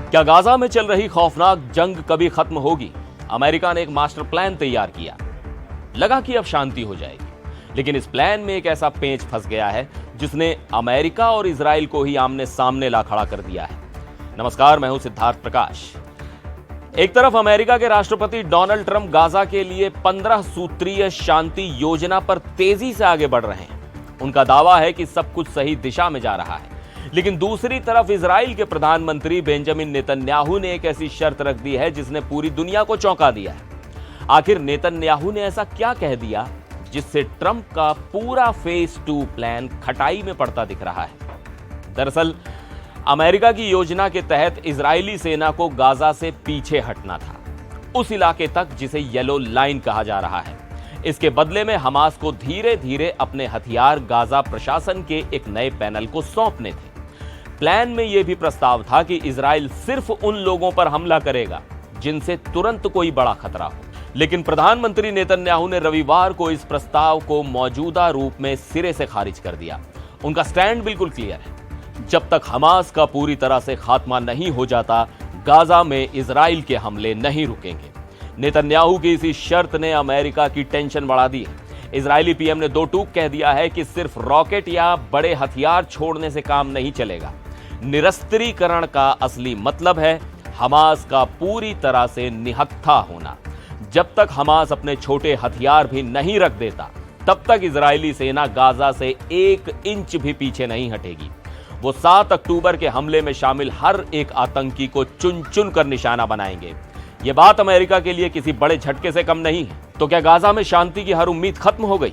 क्या गाजा में चल रही खौफनाक जंग कभी खत्म होगी? अमेरिका ने एक मास्टर प्लान तैयार किया। लगा कि अब शांति हो जाएगी, लेकिन इस प्लान में एक ऐसा पेंच फंस गया है जिसने अमेरिका और इजराइल को ही आमने सामने ला खड़ा कर दिया है। नमस्कार, मैं हूं सिद्धार्थ प्रकाश। एक तरफ अमेरिका के राष्ट्रपति डोनाल्ड ट्रंप गाजा के लिए 15 सूत्रीय शांति योजना पर तेजी से आगे बढ़ रहे हैं। उनका दावा है कि सब कुछ सही दिशा में जा रहा है, लेकिन दूसरी तरफ इजराइल के प्रधानमंत्री बेंजामिन नेतन्याहू ने एक ऐसी शर्त रख दी है जिसने पूरी दुनिया को चौंका दिया है। आखिर नेतन्याहू ने ऐसा क्या कह दिया जिससे ट्रंप का पूरा फेज 2 प्लान खटाई में पड़ता दिख रहा है? दरअसल अमेरिका की योजना के तहत इजरायली सेना को गाजा से पीछे हटना था, उस इलाके तक जिसे येलो लाइन कहा जा रहा है। इसके बदले में हमास को धीरे धीरे अपने हथियार गाजा प्रशासन के एक नए पैनल को सौंपने थे। प्लान में यह भी प्रस्ताव था कि इजराइल सिर्फ उन लोगों पर हमला करेगा जिनसे तुरंत कोई बड़ा खतरा हो। लेकिन प्रधानमंत्री नेतन्याहू ने रविवार को इस प्रस्ताव को मौजूदा रूप में सिरे से खारिज कर दिया। उनका स्टैंड बिल्कुल क्लियर है, जब तक हमास का पूरी तरह से खात्मा नहीं हो जाता, गाजा में इजराइल के हमले नहीं रुकेंगे। नेतन्याहू की इसी शर्त ने अमेरिका की टेंशन बढ़ा दी है। इजरायली पीएम ने 2 टूक कह दिया है कि सिर्फ रॉकेट या बड़े हथियार छोड़ने से काम नहीं चलेगा। निरस्त्रीकरण का असली मतलब है हमास का पूरी तरह से निहत्था होना। जब तक हमास अपने छोटे हथियार भी नहीं रख देता, तब तक इजरायली सेना गाजा से 1 इंच भी पीछे नहीं हटेगी। वो 7 अक्टूबर के हमले में शामिल हर एक आतंकी को चुन चुन कर निशाना बनाएंगे। ये बात अमेरिका के लिए किसी बड़े झटके से कम नहीं है। तो क्या गाजा में शांति की हर उम्मीद खत्म हो गई?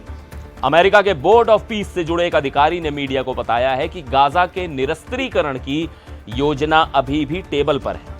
अमेरिका के बोर्ड ऑफ पीस से जुड़े एक अधिकारी ने मीडिया को बताया है कि गाजा के निरस्त्रीकरण की योजना अभी भी टेबल पर है।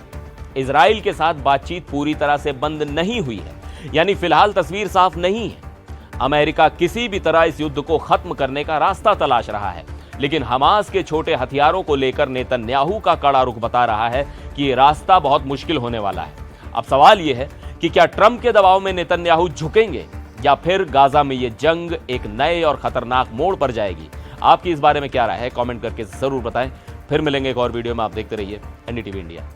इजराइल के साथ बातचीत पूरी तरह से बंद नहीं हुई है, यानी फिलहाल तस्वीर साफ नहीं है। अमेरिका किसी भी तरह इस युद्ध को खत्म करने का रास्ता तलाश रहा है, लेकिन हमास के छोटे हथियारों को लेकर नेतन्याहू का कड़ा रुख बता रहा है कि यह रास्ता बहुत मुश्किल होने वाला है। अब सवाल यह है कि क्या ट्रंप के दबाव में नेतन्याहू झुकेंगे या फिर गाजा में यह जंग एक नए और खतरनाक मोड़ पर जाएगी? आपकी इस बारे में क्या राय है? कमेंट करके जरूर बताएं। फिर मिलेंगे एक और वीडियो में। आप देखते रहिए एनडीटीवी इंडिया।